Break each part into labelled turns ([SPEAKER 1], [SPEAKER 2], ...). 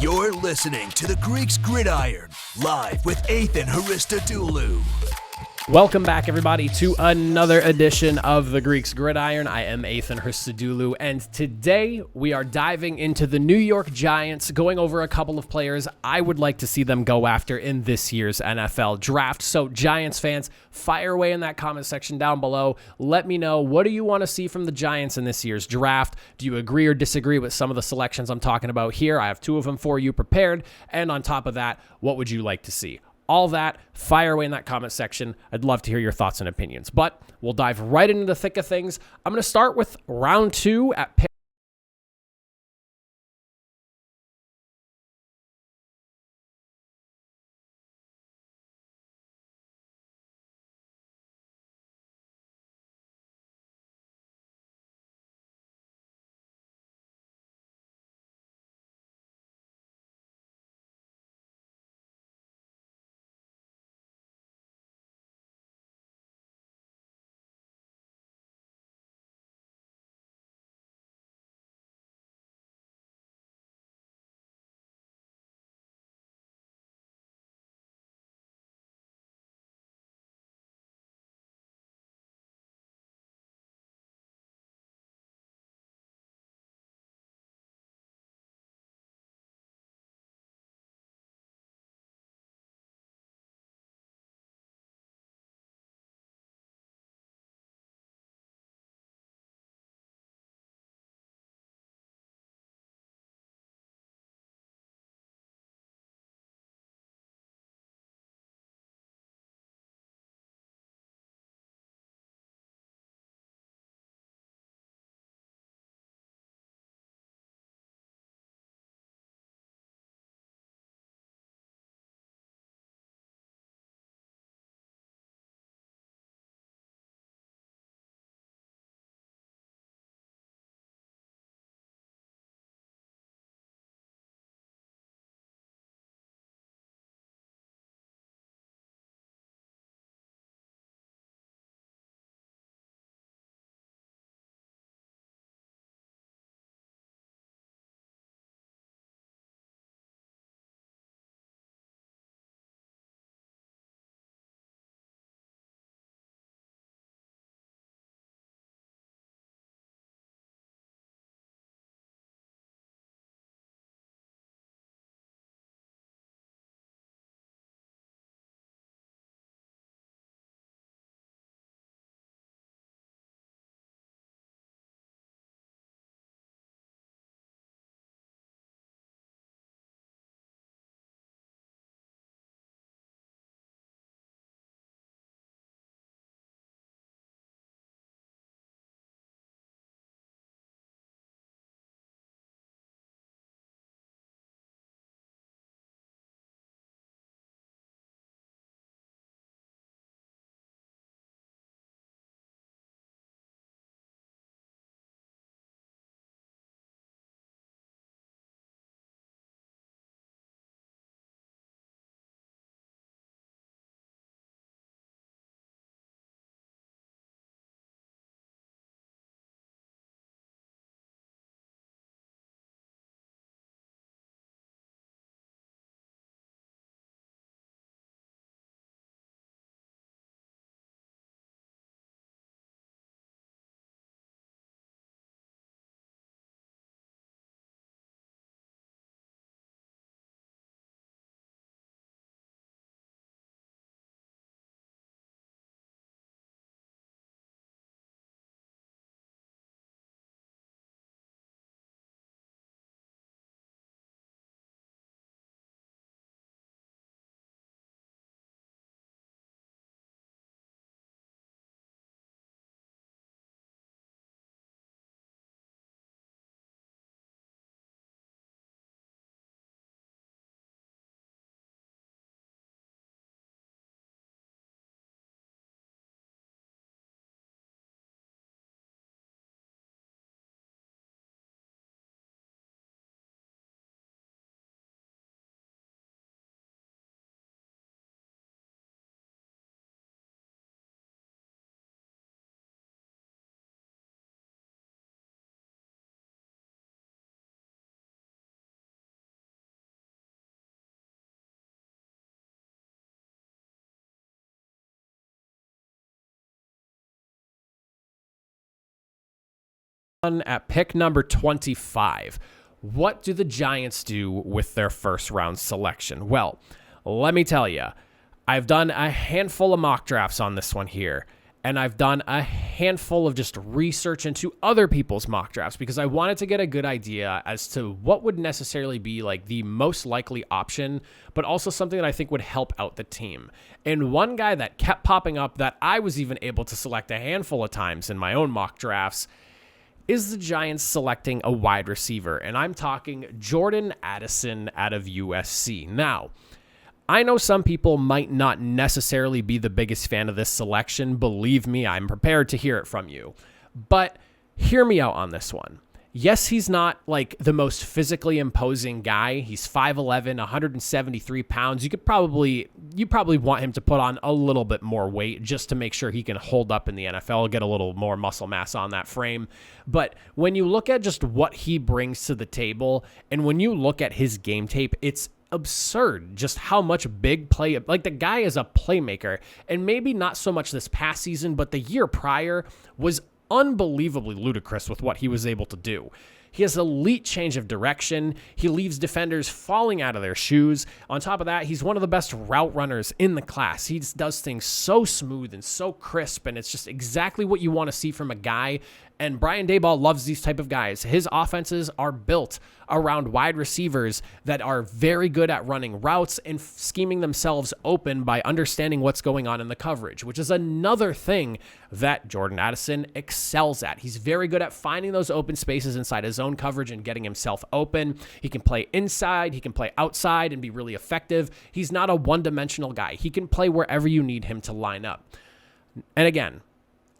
[SPEAKER 1] You're listening to the Greeks Gridiron, live with Ethan Haristodoulou.
[SPEAKER 2] Welcome back, everybody, to another edition of the Greeks Gridiron. I am Ethan Haristodoulou, and today we are diving into the New York Giants, going over a couple of players I would like to see them go after in this year's NFL draft. So, Giants fans, fire away in that comment section down below. Let me know, what do you want to see from the Giants in this year's draft? Do you agree or disagree with some of the selections I'm talking about here? I have two of them for you prepared, and on top of that, what would you like to see? All that, fire away in that comment section. I'd love to hear your thoughts and opinions. But we'll dive right into the thick of things. I'm going to start with round 2 at pick At pick number 25, what do the Giants do with their first round selection? Well, let me tell you, I've done a handful of mock drafts on this one here, and I've done a handful of just research into other people's mock drafts because I wanted to get a good idea as to what would necessarily be like the most likely option, but also something that I think would help out the team. And one guy that kept popping up that I was even able to select a handful of times in my own mock drafts is the Giants selecting a wide receiver, and I'm talking Jordan Addison out of USC. Now, I know some people might not necessarily be the biggest fan of this selection. Believe me, I'm prepared to hear it from you. But hear me out on this one. Yes, he's not like the most physically imposing guy. He's 5'11", 173 pounds. You probably want him to put on a little bit more weight just to make sure he can hold up in the NFL, get a little more muscle mass on that frame. But when you look at just what he brings to the table, and when you look at his game tape, it's absurd just how much big play, like the guy is a playmaker, and maybe not so much this past season, but the year prior was unbelievably ludicrous with what he was able to do. He has elite change of direction. He leaves defenders falling out of their shoes. On top of that, he's one of the best route runners in the class. He just does things so smooth and so crisp, and it's just exactly what you want to see from a guy. And Brian Daboll loves these type of guys. His offenses are built around wide receivers that are very good at running routes and scheming themselves open by understanding what's going on in the coverage, which is another thing that Jordan Addison excels at. He's very good at finding those open spaces inside his own coverage and getting himself open. He can play inside, he can play outside and be really effective. He's not a one-dimensional guy. He can play wherever you need him to line up. And again,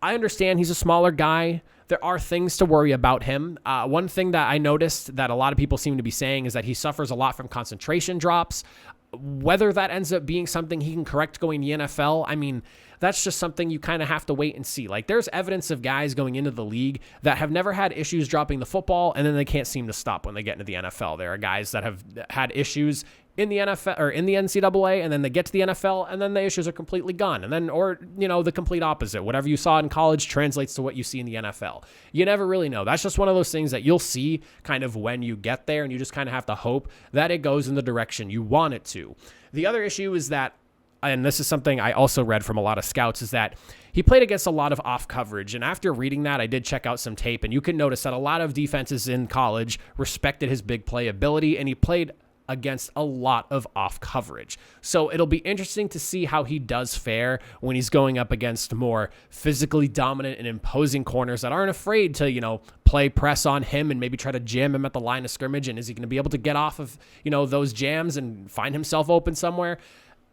[SPEAKER 2] I understand he's a smaller guy. There are things to worry about him. One thing that I noticed that a lot of people seem to be saying is that he suffers a lot from concentration drops. Whether that ends up being something he can correct going to the NFL, I mean, that's just something you kind of have to wait and see. Like, there's evidence of guys going into the league that have never had issues dropping the football, and then they can't seem to stop when they get into the NFL. There are guys that have had issues in the NFL or in the NCAA, and then they get to the NFL, and then the issues are completely gone. And then, or, you know, the complete opposite. Whatever you saw in college translates to what you see in the NFL. You never really know. That's just one of those things that you'll see kind of when you get there, and you just kind of have to hope that it goes in the direction you want it to. The other issue is that, and this is something I also read from a lot of scouts, is that he played against a lot of off coverage. And after reading that, I did check out some tape, and you can notice that a lot of defenses in college respected his big play ability, and he played against a lot of off coverage. So it'll be interesting to see how he does fare when he's going up against more physically dominant and imposing corners that aren't afraid to, you know, play press on him and maybe try to jam him at the line of scrimmage. And is he going to be able to get off of, you know, those jams and find himself open somewhere?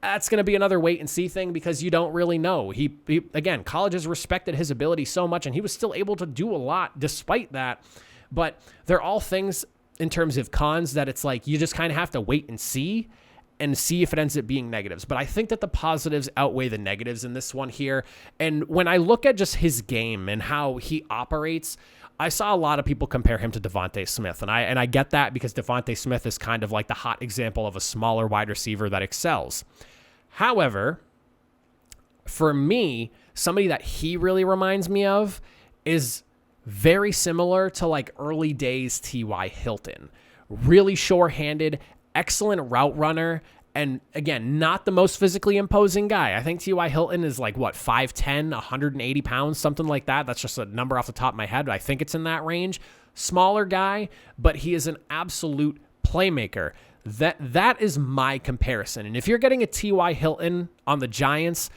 [SPEAKER 2] That's going to be another wait and see thing because you don't really know. He again, college has respected his ability so much, and he was still able to do a lot despite that. But they're all things in terms of cons that it's like you just kind of have to wait and see if it ends up being negatives. But I think that the positives outweigh the negatives in this one here. And when I look at just his game and how he operates, I saw a lot of people compare him to Devontae Smith. And I get that because Devontae Smith is kind of like the hot example of a smaller wide receiver that excels. However, for me, somebody that he really reminds me of is very similar to like early days T.Y. Hilton. Really sure-handed, excellent route runner, and again, not the most physically imposing guy. I think T.Y. Hilton is like, 5'10", 180 pounds, something like that. That's just a number off the top of my head, but I think it's in that range. Smaller guy, but he is an absolute playmaker. That is my comparison. And if you're getting a T.Y. Hilton on the Giants,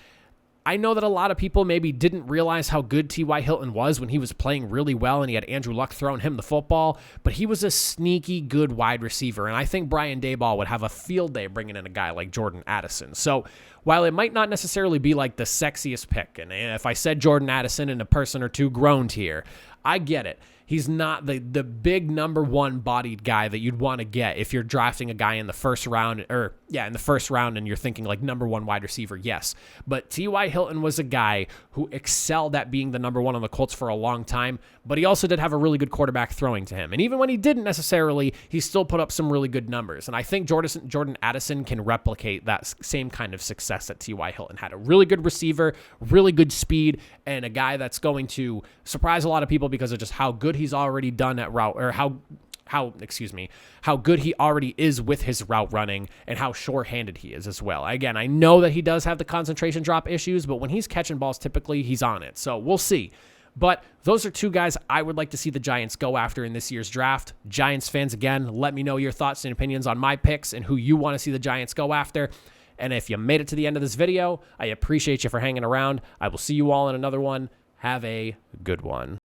[SPEAKER 2] I know that a lot of people maybe didn't realize how good T.Y. Hilton was when he was playing really well and he had Andrew Luck throwing him the football, but he was a sneaky good wide receiver, and I think Brian Daboll would have a field day bringing in a guy like Jordan Addison. So while it might not necessarily be like the sexiest pick, and if I said Jordan Addison and a person or two groaned here, I get it. He's not the big number one bodied guy that you'd want to get if you're drafting a guy in the first round, or yeah, in the first round, and you're thinking like number one wide receiver, yes. But T.Y. Hilton was a guy who excelled at being the number one on the Colts for a long time, but he also did have a really good quarterback throwing to him. And even when he didn't necessarily, he still put up some really good numbers. And I think Jordan Addison can replicate that same kind of success that T.Y. Hilton had. A really good receiver, really good speed, and a guy that's going to surprise a lot of people because of just how good he's already done at route, or how good he already is with his route running and how sure-handed he is as well. Again, I know that he does have the concentration drop issues, but when he's catching balls, typically he's on it. So we'll see. But those are two guys I would like to see the Giants go after in this year's draft. Giants fans, again, let me know your thoughts and opinions on my picks and who you want to see the Giants go after. And if you made it to the end of this video, I appreciate you for hanging around. I will see you all in another one. Have a good one.